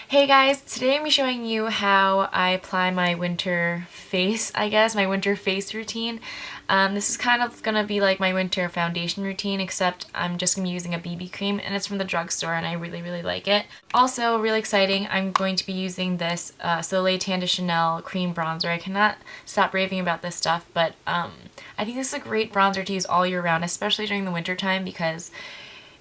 Hey guys, today I'm going to be showing you how I apply my winter face, my winter face routine. This is kind of going to be like my winter foundation routine, except I'm just going to be using a BB cream, and it's from the drugstore, and I really like it. Also, really exciting, I'm going to be using this Soleil Tan de Chanel cream bronzer. I cannot stop raving about this stuff, but I think this is a great bronzer to use all year round, especially during the winter time, because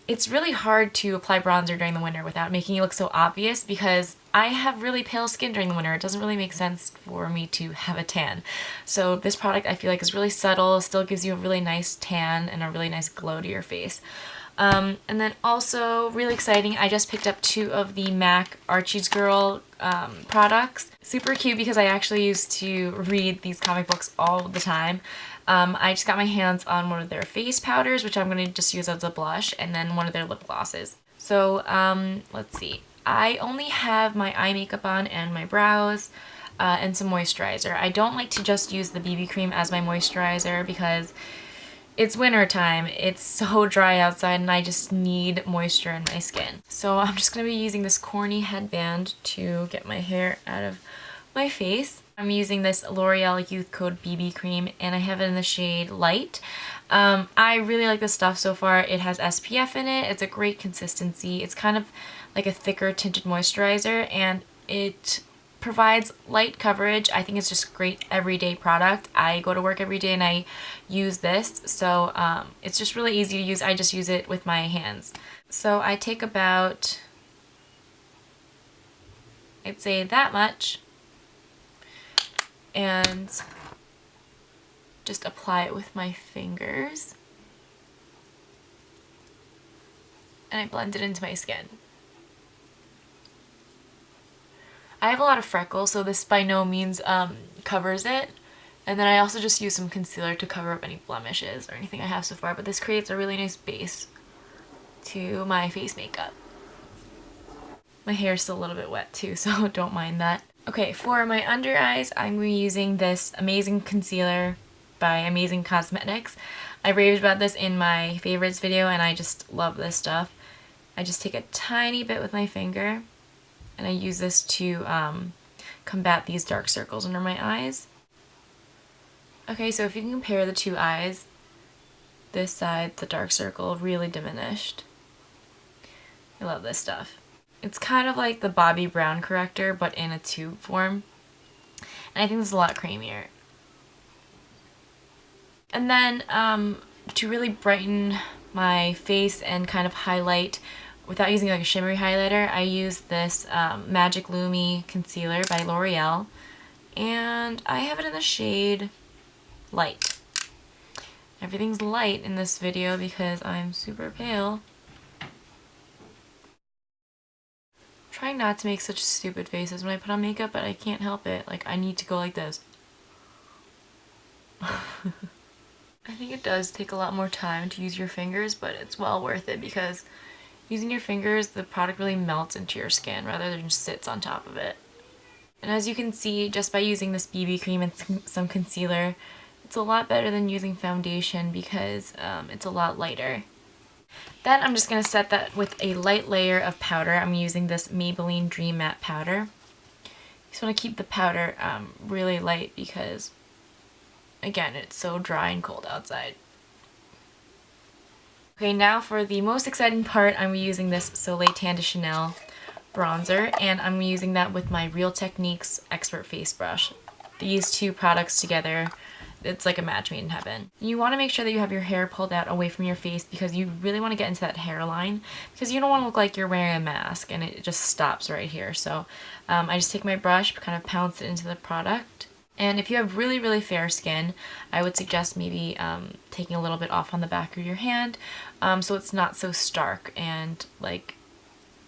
it's really hard to apply bronzer during the winter without making it look so obvious because I have really pale skin during the winter. It doesn't really make sense for me to have a tan. So this product I feel like is really subtle, still gives you a really nice tan and a really nice glow to your face. And then also, really exciting, I just picked up 2 of the MAC Archie's Girl products. Super cute because I actually used to read these comic books all the time. I just got my hands on one of their face powders, which I'm going to just use as a blush, and then one of their lip glosses. So, let's see. I only have my eye makeup on and my brows, and some moisturizer. I don't like to just use the BB cream as my moisturizer because it's winter time, it's so dry outside, and I just need moisture in my skin. So I'm just going to be using this corny headband to get my hair out of my face. I'm using this L'Oreal Youth Code BB cream, and I have it in the shade Light. I really like this stuff so far. It has SPF in it, it's a great consistency, it's kind of like a thicker tinted moisturizer, and it provides light coverage. I think it's just great everyday product. I go to work every day and I use this, so it's just really easy to use. I just use it with my hands. So I take about, I'd say that much, and just apply it with my fingers, and I blend it into my skin. I have a lot of freckles, so this by no means covers it. And then I also just use some concealer to cover up any blemishes or anything I have so far, but this creates a really nice base to my face makeup. My hair is still a little bit wet too, so don't mind that. Okay, for my under eyes, I'm using this amazing concealer by Amazing Cosmetics. I raved about this in my favorites video, and I just love this stuff. I just take a tiny bit with my finger, and I use this to combat these dark circles under my eyes. Okay, so if you can compare the 2 eyes, this side, the dark circle, really diminished. I love this stuff. It's kind of like the Bobbi Brown corrector, but in a tube form. And I think this is a lot creamier. And then, to really brighten my face and kind of highlight without using like a shimmery highlighter, I use this Magic Lumi concealer by L'Oreal, and I have it in the shade Light. Everything's light in this video because I'm super pale. Trying not to make such stupid faces when I put on makeup, but I can't help it. Like, I need to go like this. I think it does take a lot more time to use your fingers, but it's well worth it because using your fingers, the product really melts into your skin rather than just sits on top of it. And as you can see, just by using this BB cream and some concealer, it's a lot better than using foundation because it's a lot lighter. Then I'm just going to set that with a light layer of powder. I'm using this Maybelline Dream Matte powder. Just want to keep the powder really light because, again, it's so dry and cold outside. Okay, now for the most exciting part, I'm using this Soleil Tan de Chanel bronzer, and I'm using that with my Real Techniques Expert Face Brush. These 2 products together, it's like a match made in heaven. You want to make sure that you have your hair pulled out away from your face because you really want to get into that hairline because you don't want to look like you're wearing a mask and it just stops right here. So I just take my brush, kind of pounce it into the product. And if you have really fair skin, I would suggest maybe taking a little bit off on the back of your hand so it's not so stark and like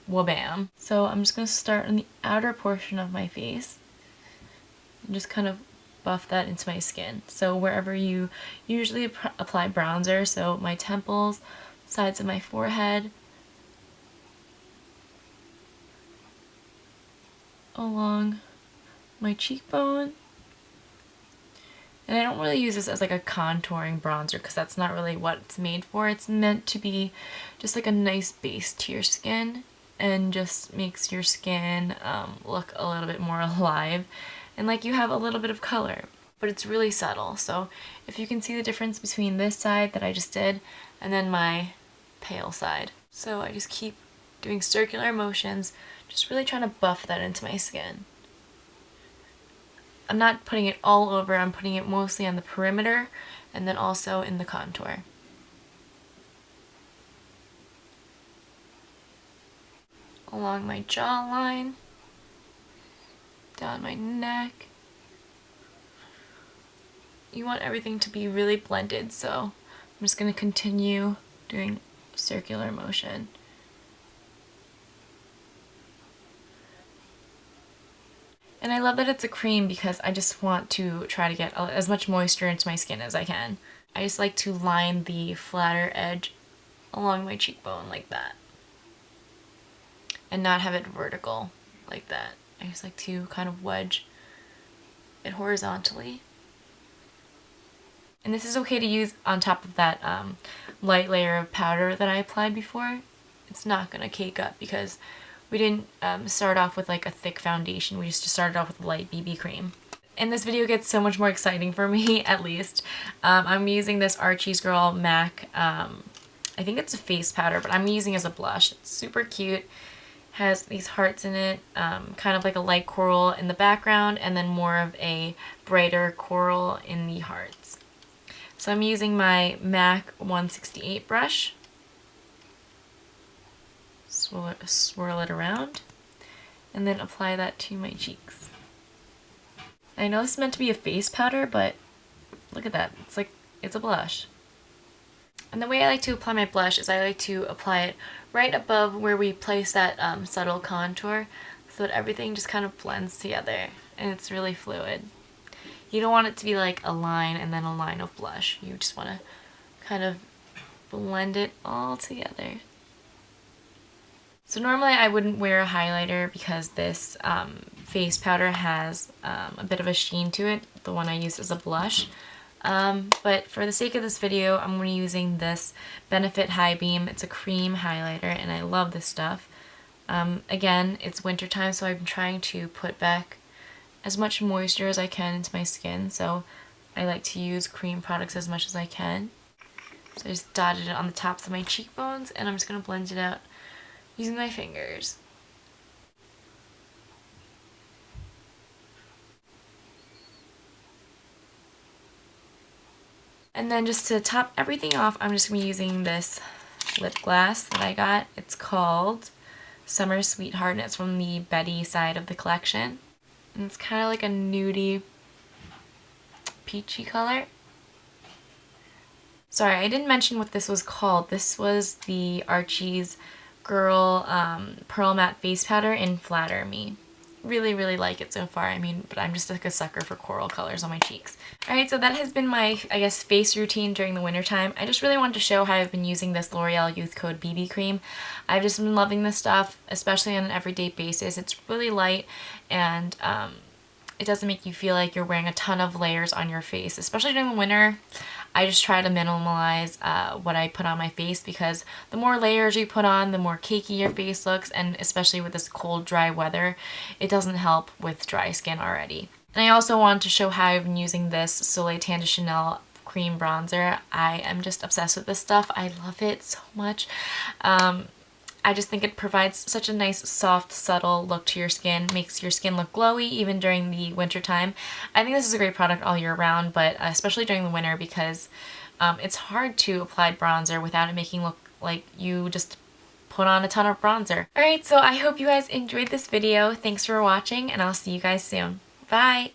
wha-bam. So I'm just going to start on the outer portion of my face and just kind of buff that into my skin. So wherever you usually apply bronzer, so my temples, sides of my forehead, along my cheekbone. And I don't really use this as like a contouring bronzer because that's not really what it's made for. It's meant to be just like a nice base to your skin and just makes your skin look a little bit more alive and like you have a little bit of color. But it's really subtle, so if you can see the difference between this side that I just did and then my pale side. So I just keep doing circular motions, just really trying to buff that into my skin. I'm not putting it all over, I'm putting it mostly on the perimeter and then also in the contour. Along my jawline, down my neck. You want everything to be really blended, so I'm just going to continue doing circular motion. And I love that it's a cream because I just want to try to get as much moisture into my skin as I can. I just like to line the flatter edge along my cheekbone like that. And not have it vertical like that. I just like to kind of wedge it horizontally. And this is okay to use on top of that light layer of powder that I applied before. It's not going to cake up because we didn't start off with like a thick foundation. We just started off with light BB cream. And this video gets so much more exciting for me, at least. I'm using this Archie's Girl MAC. I think it's a face powder, but I'm using it as a blush. It's super cute. Has these hearts in it, kind of like a light coral in the background and then more of a brighter coral in the hearts. So I'm using my MAC 168 brush. Swirl it around and then apply that to my cheeks. I know this is meant to be a face powder, but look at that. It's a blush. And the way I like to apply my blush is I like to apply it right above where we place that subtle contour so that everything just kind of blends together and it's really fluid. You don't want it to be like a line and then a line of blush. You just want to kind of blend it all together. So normally I wouldn't wear a highlighter because this face powder has a bit of a sheen to it, the one I use as a blush. But for the sake of this video, I'm going to be using this Benefit High Beam. It's a cream highlighter and I love this stuff. Again, it's wintertime, so I'm trying to put back as much moisture as I can into my skin, so I like to use cream products as much as I can. So I just dotted it on the tops of my cheekbones and I'm just going to blend it out using my fingers. And then just to top everything off, I'm just going to be using this lip gloss that I got. It's called Summer Sweetheart and it's from the Betty side of the collection. And it's kind of like a nudie, peachy color. Sorry, I didn't mention what this was called. This was the Archie's Girl Pearlmatte face powder in Flatter Me. Really, really like it so far. I mean, but I'm just like a sucker for coral colors on my cheeks. Alright, so that has been my, I guess, face routine during the wintertime. I just really wanted to show how I've been using this L'Oreal Youth Code BB cream. I've just been loving this stuff, especially on an everyday basis. It's really light and it doesn't make you feel like you're wearing a ton of layers on your face, especially during the winter. I just try to minimalize what I put on my face because the more layers you put on, the more cakey your face looks, and especially with this cold, dry weather, it doesn't help with dry skin already. And I also wanted to show how I've been using this Soleil Tan de Chanel cream bronzer. I am just obsessed with this stuff. I love it so much. I just think it provides such a nice, soft, subtle look to your skin, makes your skin look glowy even during the winter time. I think this is a great product all year round, but especially during the winter because it's hard to apply bronzer without it making look like you just put on a ton of bronzer. Alright, so I hope you guys enjoyed this video. Thanks for watching, and I'll see you guys soon. Bye!